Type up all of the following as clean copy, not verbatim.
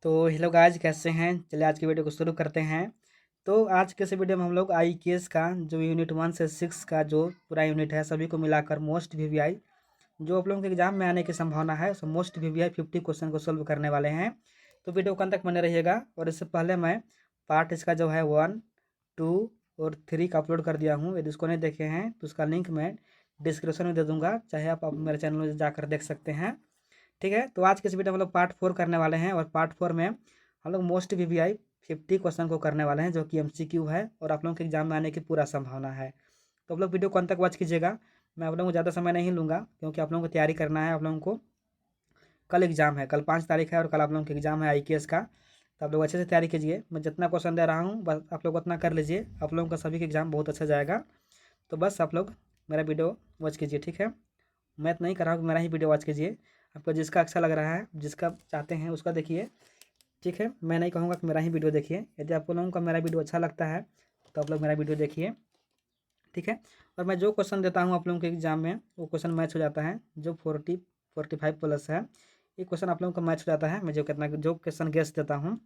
तो hello guys, कैसे हैं। चलिए आज की वीडियो को शुरू करते हैं। तो आज के इस वीडियो में हम लोग IEKS का जो यूनिट 1 से 6 का जो पूरा यूनिट है सभी को मिलाकर मोस्ट VVI जो आप लोगों के एग्जाम में आने की संभावना है उस मोस्ट VVI 50 क्वेश्चन को सोल्व करने वाले हैं। तो वीडियो को अंत तक बने रहिएगा। और इससे पहले मैं पार्ट इसका जो है 1, 2 और 3 का अपलोड कर दिया हूँ। यदि उसको नहीं देखे हैं तो उसका लिंक मैं डिस्क्रिप्शन में दे दूँगा, चाहे आप मेरे चैनल में जाकर देख सकते हैं। ठीक है, तो आज के इस वीडियो में हम लोग पार्ट 4 करने वाले हैं। और पार्ट 4 में हम लोग मोस्ट VVI 50 क्वेश्चन को करने वाले हैं जो कि MCQ है और आप लोगों के एग्जाम में आने की पूरा संभावना है। तो आप लोग वीडियो को अंत तक वॉच कीजिएगा। मैं आप लोगों को ज़्यादा समय नहीं लूँगा क्योंकि आप लोगों को तैयारी करना है। आप लोगों को कल एग्जाम है, कल 5 तारीख है और कल आप लोगों का एग्जाम है IKS का। तो आप लोग अच्छे से तैयारी कीजिए। मैं जितना क्वेश्चन दे रहा हूँ बस आप लोग उतना कर लीजिए। आप लोगों का सभी का एग्जाम बहुत अच्छा जाएगा। तो बस आप लोग मेरा वीडियो वॉच कीजिए, ठीक है। मैं तो नहीं कर रहा हूँ, मेरा ही वीडियो वॉच कीजिए। आपको जिसका अच्छा लग रहा है, जिसका चाहते हैं उसका देखिए, ठीक है। मैं नहीं कहूँगा कि मेरा ही वीडियो देखिए। यदि आप लोगों का मेरा वीडियो अच्छा लगता है तो आप लोग मेरा वीडियो देखिए, ठीक है। और मैं जो क्वेश्चन देता हूँ आप लोगों के एग्जाम में वो क्वेश्चन मैच हो जाता है। जो 45 प्लस है ये क्वेश्चन आप लोगों का मैच हो जाता है। मैं जो क्वेश्चन गेस देता हूँ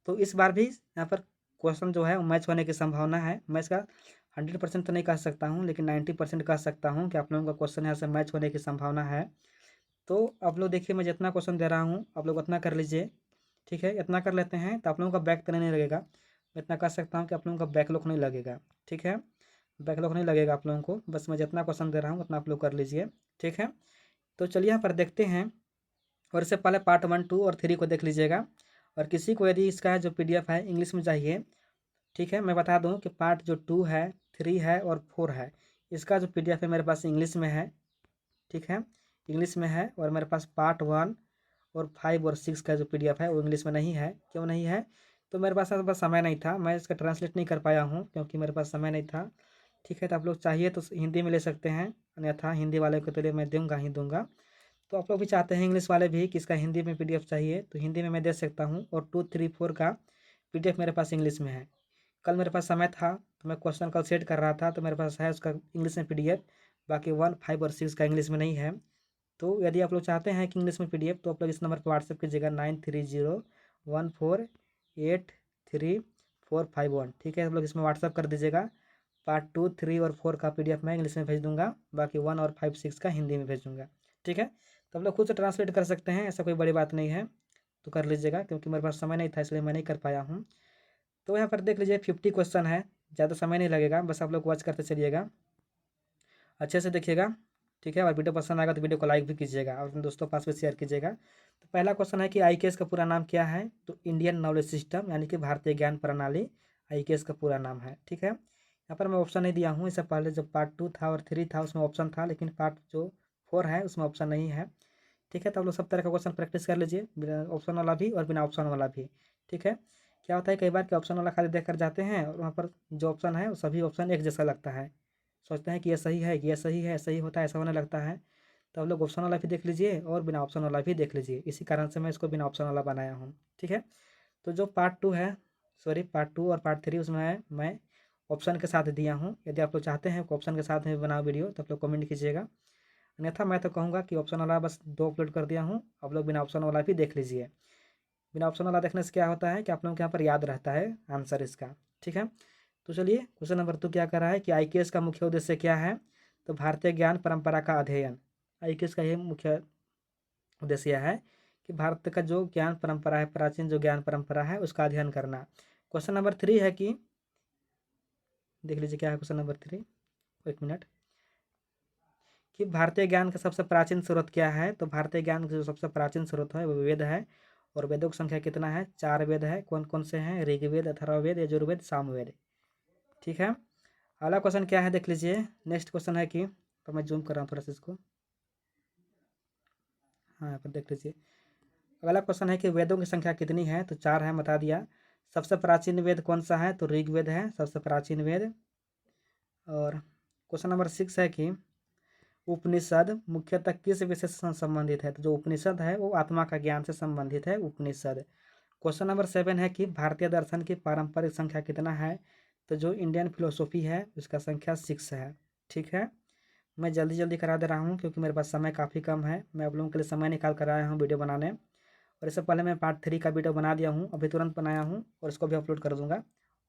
तो इस बार भी यहाँ पर क्वेश्चन जो है वो मैच होने की संभावना है। मैं इसका 100% तो नहीं कह सकता हूँ लेकिन 90% कह सकता हूँ कि आप लोगों का क्वेश्चन यहाँ से मैच होने की संभावना है। तो आप लोग देखिए, मैं जितना क्वेश्चन दे रहा हूँ आप लोग उतना कर लीजिए, ठीक है। इतना कर लेते हैं तो आप लोगों का बैक तो नहीं लगेगा। मैं इतना कर सकता हूँ कि आप लोगों का बैकलॉग नहीं लगेगा, ठीक है। बैकलॉग नहीं लगेगा आप लोगों को। बस मैं जितना क्वेश्चन दे रहा हूँ उतना आप लोग कर लीजिए, ठीक है। तो चलिए यहाँ पर देखते हैं। और इससे पहले पार्ट 1, 2 और 3 को देख लीजिएगा। और किसी को यदि इसका जो PDF है इंग्लिश में चाहिए, ठीक है, मैं बता दूं कि पार्ट जो 2 है, 3 है और 4 है, इसका जो PDF है मेरे पास इंग्लिश में है, ठीक है। इंग्लिश में है। और मेरे पास पार्ट 1 और 5 और 6 का जो PDF है वो इंग्लिश में नहीं है। क्यों नहीं है? तो मेरे पास बस समय नहीं था, मैं इसका ट्रांसलेट नहीं कर पाया हूँ क्योंकि मेरे पास समय नहीं था, ठीक है। तो आप लोग चाहिए तो हिंदी में ले सकते हैं, अन्यथा हिंदी वाले को तो लिए मैं दूंगा ही दूंगा। तो आप लोग भी चाहते हैं इंग्लिश वाले भी कि इसका हिंदी में PDF चाहिए तो हिंदी में मैं दे सकता हूँ। और 2, 3, 4 का PDF मेरे पास इंग्लिश में है। कल मेरे पास समय था तो मैं क्वेश्चन कल सेट कर रहा था तो मेरे पास है उसका इंग्लिश में PDF। बाकी 1, 5 और 6 का इंग्लिश में नहीं है। तो यदि आप लोग चाहते हैं कि इंग्लिश में PDF तो आप लोग इस नंबर पर व्हाट्सएप कीजिएगा 9301483451, ठीक है। आप लोग इसमें व्हाट्सएप कर दीजिएगा। पार्ट 2, 3 और 4 का PDF मैं इंग्लिश में भेज दूंगा, बाकी 1 और 5, 6 का हिंदी में भेज दूंगा, ठीक है। तो आप लोग खुद से ट्रांसलेट कर सकते हैं, ऐसा कोई बड़ी बात नहीं है। तो कर लीजिएगा क्योंकि मेरे पास समय नहीं था इसलिए मैं नहीं कर पाया हूँ। तो यहाँ पर देख लीजिए 50 क्वेश्चन है, ज़्यादा समय नहीं लगेगा, बस आप लोग वॉच करते चलिएगा, अच्छे से देखिएगा, ठीक है। और वीडियो पसंद आएगा तो वीडियो को लाइक भी कीजिएगा और अपने दोस्तों के पास भी शेयर कीजिएगा। तो पहला क्वेश्चन है कि IKS का पूरा नाम क्या है? तो इंडियन नॉलेज सिस्टम यानी कि भारतीय ज्ञान प्रणाली IKS का पूरा नाम है, ठीक है। यहाँ पर मैं ऑप्शन नहीं दिया हूँ। इससे पहले जब पार्ट 2 था और 3 था उसमें ऑप्शन था, लेकिन पार्ट जो 4 है उसमें ऑप्शन नहीं है, ठीक है। तो आप लोग सब तरह का क्वेश्चन प्रैक्टिस कर लीजिए, बिना ऑप्शन वाला भी और बिना ऑप्शन वाला भी, ठीक है। क्या होता है कई बार कि ऑप्शन वाला खाली देख कर जाते हैं और वहाँ पर जो ऑप्शन है वो सभी ऑप्शन एक जैसा लगता है, सोचते हैं कि ये सही है, ये सही है, सही होता है, ऐसा होने लगता है। तो आप लोग ऑप्शन वाला भी देख लीजिए और बिना ऑप्शन वाला भी देख लीजिए, इसी कारण से मैं इसको बिना ऑप्शन वाला बनाया हूँ, ठीक है। तो जो पार्ट 2 है, सॉरी पार्ट 2 और पार्ट 3 उसमें मैं ऑप्शन के साथ दिया हूँ। यदि आप लोग चाहते हैं ऑप्शन के साथ में बनाओ वीडियो तो आप लोग कमेंट कीजिएगा, अन्यथा मैं तो कहूँगा कि ऑप्शन वाला बस 2 अपलोड कर दिया हूँ, आप लोग बिना ऑप्शन वाला भी देख लीजिए। बिना ऑप्शन वाला देखने से क्या होता है कि आप लोगों के यहाँ पर याद रहता है आंसर इसका, ठीक है। तो चलिए क्वेश्चन नंबर 2 क्या कर रहा है कि IKS का मुख्य उद्देश्य क्या है? तो भारतीय ज्ञान परंपरा का अध्ययन। IKS का ये मुख्य उद्देश्य है कि भारत का जो ज्ञान परंपरा है, प्राचीन जो ज्ञान परंपरा है उसका अध्ययन करना। क्वेश्चन नंबर 3 है कि देख लीजिए क्या है क्वेश्चन नंबर 3, एक मिनट, कि भारतीय ज्ञान का सबसे प्राचीन स्रोत क्या है? तो भारतीय ज्ञान का जो सबसे प्राचीन स्रोत है वो वेद है। और वेदों की संख्या कितना है? 4 वेद है। कौन कौन से हैं? ऋग्वेद, अथर्ववेद, यजुर्वेद, सामवेद, ठीक है। अगला क्वेश्चन क्या है देख लीजिए। नेक्स्ट क्वेश्चन है कि, तो मैं जूम कर रहा हूँ थोड़ा सा इसको, हाँ यहाँ पर देख लीजिए। अगला क्वेश्चन है कि वेदों की संख्या कितनी है? तो 4 है, बता दिया। सबसे प्राचीन वेद कौन सा है? तो ऋग्वेद है सबसे प्राचीन वेद। और क्वेश्चन नंबर 6 है कि उपनिषद मुख्यतः किस विषय से संबंधित है? तो जो उपनिषद है वो आत्मा का ज्ञान से संबंधित है उपनिषद। क्वेश्चन नंबर 7 है कि भारतीय दर्शन की पारंपरिक संख्या कितना है? तो जो इंडियन फिलोसॉफी है उसका संख्या 6 है, ठीक है। मैं जल्दी जल्दी करा दे रहा हूँ क्योंकि मेरे पास समय काफ़ी कम है। मैं आप लोगों के लिए समय निकाल कर आया हूँ वीडियो बनाने। और इससे पहले मैं पार्ट 3 का वीडियो बना दिया हूँ, अभी तुरंत बनाया हूँ और इसको भी अपलोड कर दूँगा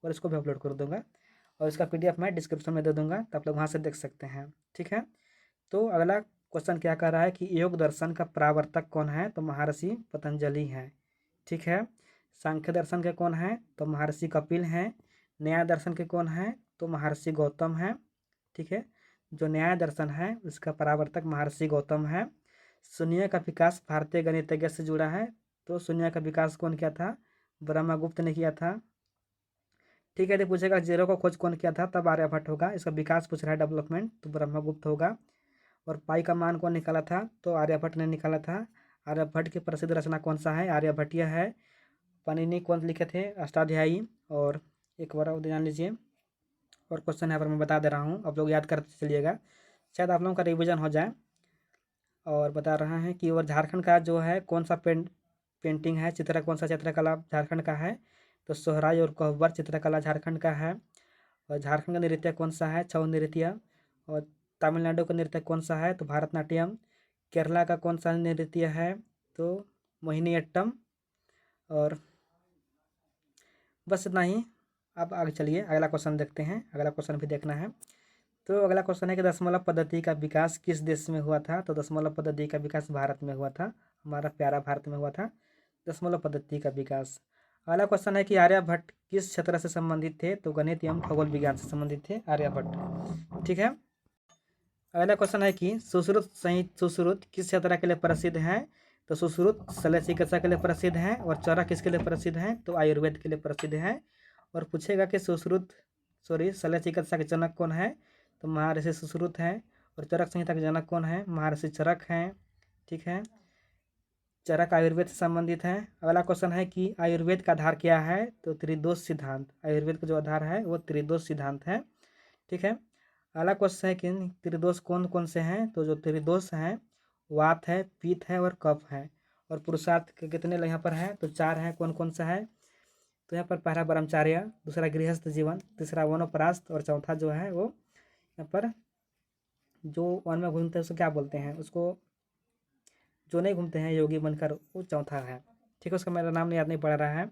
और इसको भी अपलोड कर दूँगा और इसका PDF मैं डिस्क्रिप्शन में दे दूँगा, तो आप लोग वहाँ से देख सकते हैं। ठीक है, तो अगला क्वेश्चन क्या कर रहा है कि योग दर्शन का प्रवर्तक कौन है, तो महर्षि पतंजलि हैं। ठीक है, सांख्य दर्शन के कौन है, तो महर्षि कपिल हैं। न्याय दर्शन के कौन है, तो महर्षि गौतम हैं। ठीक है, जो न्याय दर्शन है उसका प्रवर्तक महर्षि गौतम है। शून्य का विकास भारतीय गणितज्ञ से जुड़ा है, तो शून्य का विकास कौन किया था, ब्रह्मगुप्त ने किया था। ठीक है, तो पूछेगा जीरो का खोज कौन किया था, तब आर्यभट्ट होगा। इसका विकास पूछ रहा है, डेवलपमेंट, तो ब्रह्मगुप्त होगा। और पाई का मान कौन निकाला था, तो आर्यभट्ट ने निकाला था। आर्यभट्ट की प्रसिद्ध रचना कौन सा है, आर्यभट्टीय है। पाणिनि कौन लिखे थे, अष्टाध्यायी। और एक बार और ध्यान लीजिए, और क्वेश्चन यहाँ पर मैं बता दे रहा हूँ, आप लोग याद करते चलिएगा, शायद आप लोगों का रिविजन हो जाए। और बता रहा है कि और झारखंड का जो है कौन सा पेंटिंग है, चित्र कौन सा चित्रकला झारखंड का है, तो सोहराय और कोहबर चित्रकला झारखंड का है। और झारखंड का नृत्य कौन सा है, छऊ नृत्य। और तमिलनाडु का नृत्य कौन सा है, तो भारतनाट्यम। केरला का कौन सा नृत्य है, तो मोहिनीअट्टम। और बस इतना ही। अब आगे चलिए अगला क्वेश्चन देखते हैं, अगला क्वेश्चन भी देखना है। तो अगला क्वेश्चन है कि दशमलव पद्धति का विकास किस देश में हुआ था, तो दशमलव पद्धति का विकास भारत में हुआ था, हमारा प्यारा भारत में हुआ था दशमलव पद्धति का विकास। अगला क्वेश्चन है कि आर्यभट्ट किस क्षेत्र से संबंधित थे, तो गणित एवं खगोल विज्ञान से संबंधित थे आर्यभट्ट। ठीक है, अगला क्वेश्चन है कि सुश्रुत संहित सुश्रुत किस क्षेत्र के लिए प्रसिद्ध है, तो सुश्रुत शल्य चिकित्सा के लिए प्रसिद्ध है। और चरक किसके लिए प्रसिद्ध है, तो आयुर्वेद के लिए प्रसिद्ध है। और पूछेगा कि शल्य चिकित्सा के जनक कौन है, तो महर्षि सुश्रुत हैं। और चरक संहिता के जनक कौन है, महर्षि चरक हैं। ठीक है, चरक आयुर्वेद से संबंधित है। अगला क्वेश्चन है कि आयुर्वेद का आधार क्या है, तो त्रिदोष सिद्धांत। आयुर्वेद का जो आधार है वो त्रिदोष सिद्धांत है। ठीक है, अगला क्वेश्चन है कि त्रिदोष कौन कौन से हैं, तो जो त्रिदोष हैं वात है, पित्त है और कफ है। और पुरुषार्थ के कितने यहाँ पर हैं, तो 4 हैं। कौन कौन सा है, तो यहाँ पर पहला ब्रह्मचार्य, दूसरा गृहस्थ जीवन, तीसरा वनप्रस्थ और चौथा जो है वो यहाँ पर जो वन में घूमते हैं उसको क्या बोलते हैं, उसको जो नहीं घूमते हैं योगी बनकर, वो चौथा है। ठीक है, उसका मेरा नाम याद नहीं पड़ रहा है,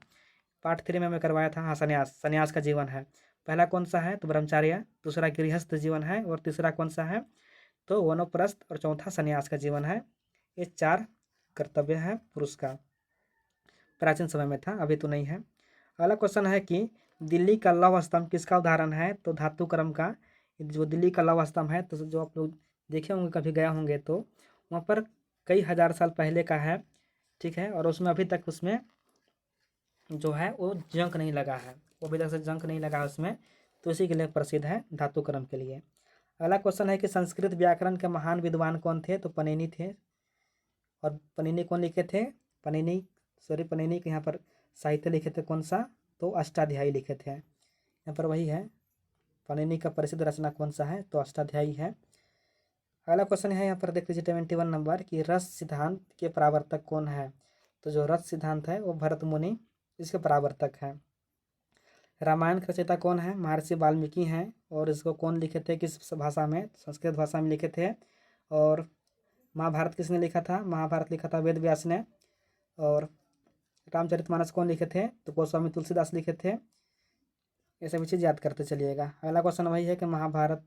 पार्ट 3 में मैं करवाया था। हाँ, संन्यास का जीवन है। पहला कौन सा है, तो ब्रह्मचार्य, दूसरा गृहस्थ जीवन है और तीसरा कौन सा है, तो वनप्रस्थ और चौथा संन्यास का जीवन है। ये 4 कर्तव्य है पुरुष का, प्राचीन समय में था, अभी तो नहीं है। अगला क्वेश्चन है कि दिल्ली का लौह स्तंभ किसका उदाहरण है, तो धातु क्रम का। जो दिल्ली का लौह स्तंभ है, तो जो आप लोग देखे होंगे, कभी गए होंगे, तो वहाँ पर कई हजार साल पहले का है। ठीक है, और उसमें अभी तक उसमें जो है वो जंक नहीं लगा है, वो अभी तक से जंक नहीं लगा उसमें, तो इसी के लिए प्रसिद्ध है, धातु क्रम के लिए। अगला क्वेश्चन है कि संस्कृत व्याकरण के महान विद्वान कौन थे, तो पनीनी थे। और पनीनी कौन लिखे थे, पनीनी के यहाँ पर साहित्य लिखे थे कौन सा, तो अष्टाध्यायी लिखे थे। यहाँ पर वही है, पनीनी का प्रसिद्ध रचना कौन सा है, तो अष्टाध्यायी है। अगला क्वेश्चन है यहाँ पर देख लीजिए 71 नंबर की रस सिद्धांत के प्रवर्तक कौन है, तो जो रस सिद्धांत है वो भरत मुनि इसके प्रवर्तक है। रामायण का रचयिता कौन है, महर्षि वाल्मीकि हैं। और इसको कौन लिखे थे, किस भाषा में, संस्कृत भाषा में लिखे थे। और महाभारत किसने लिखा था, महाभारत लिखा था वेद व्यास ने। और रामचरितमानस कौन लिखे थे, तो गोस्वामी तुलसीदास लिखे थे। ये सभी चीज़ याद करते चलिएगा। अगला क्वेश्चन वही है कि महाभारत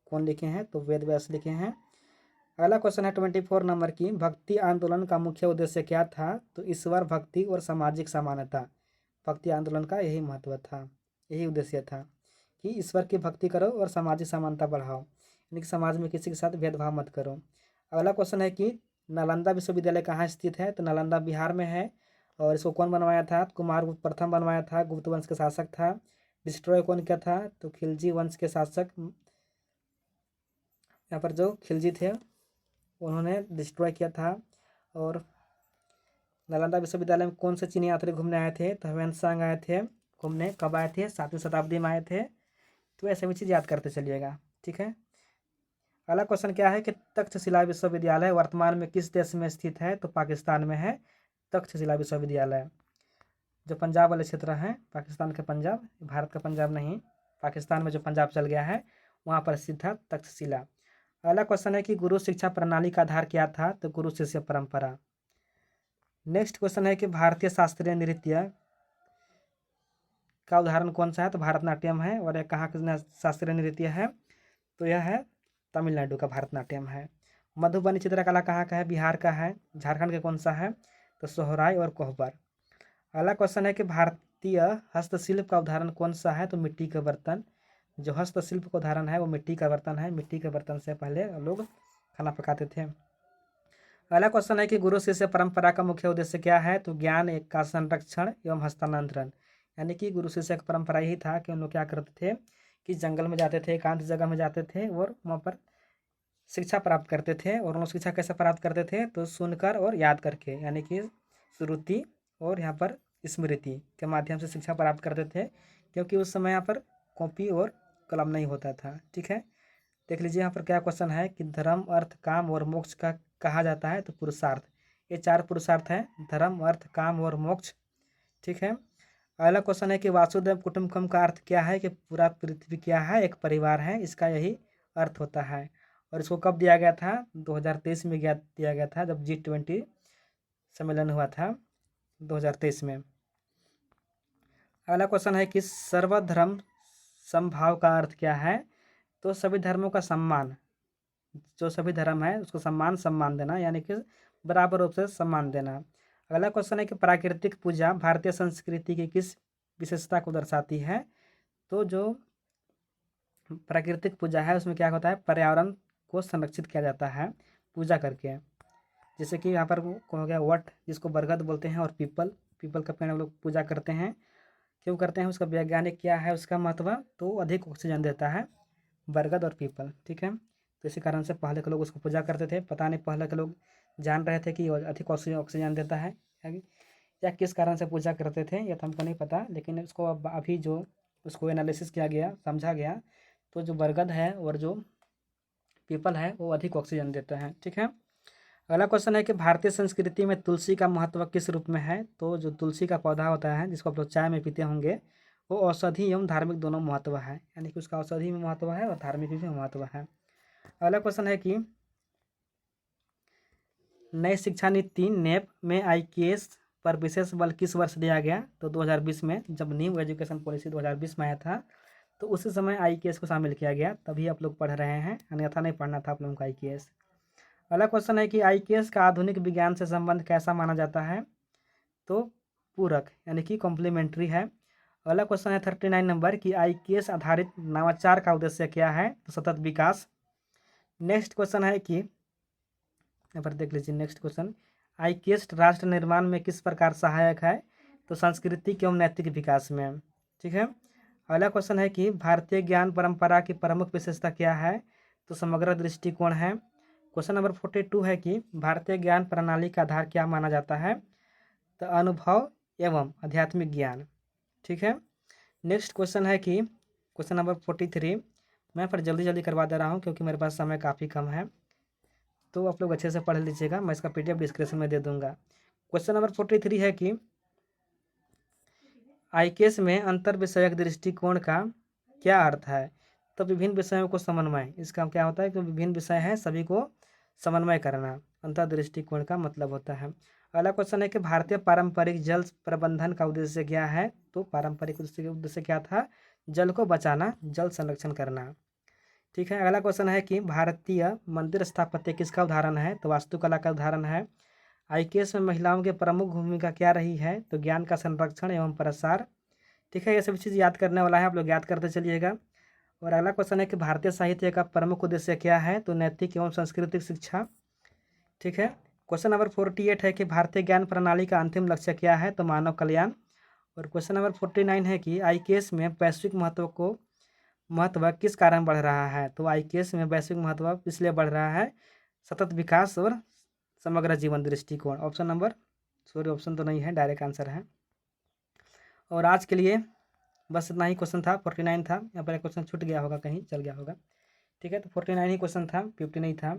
कौन लिखे हैं, तो वेद व्यास लिखे हैं। अगला क्वेश्चन है 24 नंबर की भक्ति आंदोलन का मुख्य उद्देश्य क्या था, तो ईश्वर भक्ति और सामाजिक समानता। भक्ति आंदोलन का यही महत्व था, यही उद्देश्य था कि ईश्वर की भक्ति करो और सामाजिक समानता बढ़ाओ, यानी कि समाज में किसी के साथ भेदभाव मत करो। अगला क्वेश्चन है कि नालंदा विश्वविद्यालय कहाँ स्थित है, तो नालंदा बिहार में है। और इसको कौन बनवाया था, कुमारगुप्त प्रथम बनवाया था, गुप्त वंश के शासक था। डिस्ट्रॉय कौन किया था, तो खिलजी वंश के शासक, यहाँ पर जो खिलजी थे उन्होंने डिस्ट्रॉय किया था। और नालंदा विश्वविद्यालय में कौन से चीनी यात्री घूमने आए थे, तो ह्वेन-त्सांग आए थे घूमने। कब आए थे, 7वीं शताब्दी में आए थे। तो ऐसे भी चीज़ याद करते चलिएगा। ठीक है, अगला क्वेश्चन क्या है कि तक्षशिला विश्वविद्यालय वर्तमान में किस देश में स्थित है, तो पाकिस्तान में है तक्षशिला विश्वविद्यालय। जो पंजाब वाले क्षेत्र हैं, पाकिस्तान के पंजाब, भारत का पंजाब नहीं, पाकिस्तान में जो पंजाब चल गया है वहाँ पर स्थित था तक्षशिला। अगला क्वेश्चन है कि गुरु शिक्षा प्रणाली का आधार क्या था, तो गुरु शिष्य परंपरा। नेक्स्ट क्वेश्चन है कि भारतीय शास्त्रीय नृत्य का उदाहरण कौन सा है? तो भारतनाट्यम है। और यह कहाँ का शास्त्रीय नृत्य है? तो यह है तमिलनाडु का भारतनाट्यम है। मधुबनी चित्रकला कहाँ का है? बिहार का है। झारखंड के कौन सा है? तो सोहराय और कोहबर। अगला क्वेश्चन है कि भारतीय हस्तशिल्प का उदाहरण कौन सा है? तो मिट्टी के बर्तन। जो हस्तशिल्प का उदाहरण है वो मिट्टी का बर्तन है। मिट्टी के बर्तन से पहले लोग खाना पकाते थे। अगला क्वेश्चन है कि गुरु शिष्य परंपरा का मुख्य उद्देश्य क्या है? तो ज्ञान एक का संरक्षण एवं हस्तांतरण। यानी कि गुरु शिष्य का परंपरा यही था कि उन लोग क्या करते थे कि जंगल में जाते थे, एकांत जगह में जाते थे और वहाँ पर शिक्षा प्राप्त करते थे। और उन शिक्षा कैसे प्राप्त करते थे? तो सुनकर और याद करके, यानी कि श्रुति और यहाँ पर स्मृति के माध्यम से शिक्षा प्राप्त करते थे, क्योंकि उस समय यहाँ पर कॉपी और कलम नहीं होता था। ठीक है, देख लीजिए यहाँ पर क्या क्वेश्चन है कि धर्म, अर्थ, काम और मोक्ष का कहा जाता है? तो पुरुषार्थ। ये 4 पुरुषार्थ हैं: धर्म, अर्थ, काम और मोक्ष। ठीक है, अगला क्वेश्चन है कि वासुदेव कुटुंबकम का अर्थ क्या है? कि पूरा पृथ्वी क्या है? एक परिवार है, इसका यही अर्थ होता है। और इसको कब दिया गया था? 2023 में दिया गया था, जब G20 सम्मेलन हुआ था 2023 में। अगला क्वेश्चन है कि सर्वधर्म समभाव का अर्थ क्या है? तो सभी धर्मों का सम्मान, जो सभी धर्म है उसको सम्मान देना, यानी कि बराबर रूप से सम्मान देना। अगला क्वेश्चन है कि प्राकृतिक पूजा भारतीय संस्कृति की किस विशेषता को दर्शाती है? तो जो प्राकृतिक पूजा है उसमें क्या होता है? पर्यावरण को संरक्षित किया जाता है पूजा करके। जैसे कि यहाँ पर हो गया वट, जिसको बरगद बोलते हैं, और पीपल का पेड़ हम लोग पूजा करते हैं। क्यों करते हैं? उसका वैज्ञानिक क्या है उसका महत्व? तो अधिक ऑक्सीजन देता है बरगद और पीपल। ठीक है, तो इसी कारण से पहले के लोग उसको पूजा करते थे। पता नहीं पहले के लोग जान रहे थे कि अधिक ऑक्सीजन देता है या किस कारण से पूजा करते थे, यह तो हमको नहीं पता। लेकिन उसको अभी जो उसको एनालिसिस किया गया, समझा गया, तो जो बरगद है और जो पीपल है वो अधिक ऑक्सीजन देते हैं। ठीक है, अगला क्वेश्चन है कि भारतीय संस्कृति में तुलसी का महत्व किस रूप में है? तो जो तुलसी का पौधा होता है जिसको आप लोग चाय में पीते होंगे, वो औषधि एवं धार्मिक दोनों महत्व है, यानी कि उसका औषधि में महत्व है और धार्मिक भी महत्व है। अगला क्वेश्चन है कि नई शिक्षा नीति नेप में IKS पर विशेष बल किस वर्ष दिया गया? तो 2020 में, जब न्यू एजुकेशन पॉलिसी 2020 में आया था तो उसी समय IKS को शामिल किया गया, तभी आप लोग पढ़ रहे हैं, अन्यथा नहीं पढ़ना था आप लोगों को IKS। अगला क्वेश्चन है कि IKS का आधुनिक विज्ञान से संबंध कैसा माना जाता है? तो पूरक, यानी कि कॉम्प्लीमेंट्री है। अगला क्वेश्चन है 39 नंबर कि IKS आधारित नवाचार का उद्देश्य क्या है? तो सतत विकास। नेक्स्ट क्वेश्चन है कि यहाँ पर देख लीजिए, नेक्स्ट क्वेश्चन, IKS राष्ट्र निर्माण में किस प्रकार सहायक है? तो सांस्कृतिक एवं नैतिक विकास में। ठीक है, अगला क्वेश्चन है कि भारतीय ज्ञान परंपरा की प्रमुख विशेषता क्या है? तो समग्र दृष्टिकोण है। क्वेश्चन नंबर 42 है कि भारतीय ज्ञान प्रणाली का आधार क्या माना जाता है? तो अनुभव एवं आध्यात्मिक ज्ञान। ठीक है, नेक्स्ट क्वेश्चन है कि क्वेश्चन नंबर 43, मैं पर जल्दी करवा दे रहा हूँ क्योंकि मेरे पास समय काफ़ी कम है, तो आप लोग अच्छे से पढ़ लीजिएगा, मैं इसका PDF डिस्क्रिप्शन में दे दूंगा। क्वेश्चन नंबर 43 है कि IKS में अंतर विषयक दृष्टिकोण का क्या अर्थ है? तो विभिन्न विषयों को समन्वय, इसका क्या होता है कि विभिन्न विषय हैं सभी को समन्वय करना, अंतर दृष्टिकोण का मतलब होता है। अगला क्वेश्चन है कि भारतीय पारंपरिक जल प्रबंधन का उद्देश्य क्या है? तो पारंपरिक उद्देश्य क्या था? जल को बचाना, जल संरक्षण करना। ठीक है, अगला क्वेश्चन है कि भारतीय मंदिर स्थापत्य किसका उदाहरण है? तो वास्तुकला का उदाहरण है। IKS में महिलाओं की प्रमुख भूमिका क्या रही है? तो ज्ञान का संरक्षण एवं प्रसार। ठीक है, ये सभी चीज़ याद करने वाला है, आप लोग याद करते चलिएगा। और अगला क्वेश्चन है कि भारतीय साहित्य का प्रमुख उद्देश्य क्या है? तो नैतिक एवं सांस्कृतिक शिक्षा। ठीक है, क्वेश्चन नंबर 48 है कि भारतीय ज्ञान प्रणाली का अंतिम लक्ष्य क्या है? तो मानव कल्याण। और क्वेश्चन नंबर 49 है कि IKS में वैश्विक महत्व किस कारण बढ़ रहा है? तो IKS में वैश्विक महत्व इसलिए बढ़ रहा है सतत विकास और समग्र जीवन दृष्टिकोण। ऑप्शन तो नहीं है, डायरेक्ट आंसर है। और आज के लिए बस इतना ही क्वेश्चन था, 49 था, यहाँ पर एक क्वेश्चन छूट गया होगा, कहीं चल गया होगा। ठीक है, तो 49 ही क्वेश्चन था, 50 नहीं था।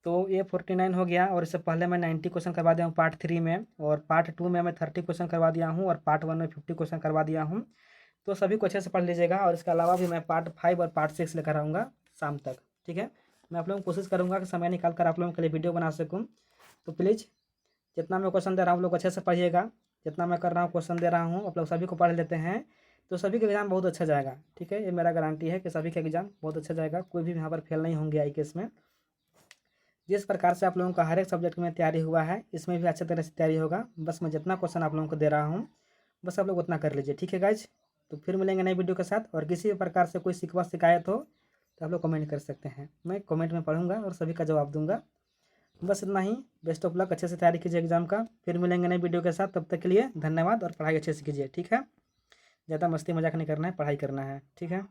तो ये 49 हो गया, और इससे पहले मैं 90 क्वेश्चन करवा दिया हूँ पार्ट 3 में, और पार्ट 2 में मैं 30 क्वेश्चन करवा दिया हूँ, और पार्ट 1 में 50 क्वेश्चन करवा दिया हूँ। तो सभी को अच्छे से पढ़ लीजिएगा, और इसके अलावा भी मैं पार्ट 5 और पार्ट 6 लेकर आऊँगा शाम तक। ठीक है, मैं आप लोगों को कोशिश करूँगा कि समय निकाल कर आप लोगों के लिए वीडियो बना सकूँ। तो प्लीज़ जितना मैं क्वेश्चन दे रहा हूँ आप लोग अच्छे से पढ़िएगा, जितना मैं कर रहा हूँ क्वेश्चन दे रहा हूँ आप लोग सभी को पढ़ लेते हैं तो सभी का एग्जाम बहुत अच्छा जाएगा। ठीक है, ये मेरा गारंटी है कि सभी का एग्जाम बहुत अच्छा जाएगा, कोई भी यहाँ पर फेल नहीं होंगे IKS में। जिस प्रकार से आप लोगों का हर एक सब्जेक्ट में तैयारी हुआ है इसमें भी अच्छे तरह से तैयारी होगा। बस मैं जितना क्वेश्चन आप लोगों को दे रहा हूँ बस आप लोग उतना कर लीजिए। ठीक है गाइज, तो फिर मिलेंगे नई वीडियो के साथ, और किसी भी प्रकार से कोई शिकवा शिकायत हो तो आप लोग कमेंट कर सकते हैं, मैं कमेंट में पढ़ूंगा और सभी का जवाब दूंगा। बस इतना ही, बेस्ट ऑफ लक, अच्छे से तैयारी कीजिए एग्जाम का। फिर मिलेंगे नई वीडियो के साथ, तब तक के लिए धन्यवाद और पढ़ाई अच्छे से कीजिए। ठीक है, ज़्यादा मस्ती मजाक नहीं करना है, पढ़ाई करना है। ठीक है।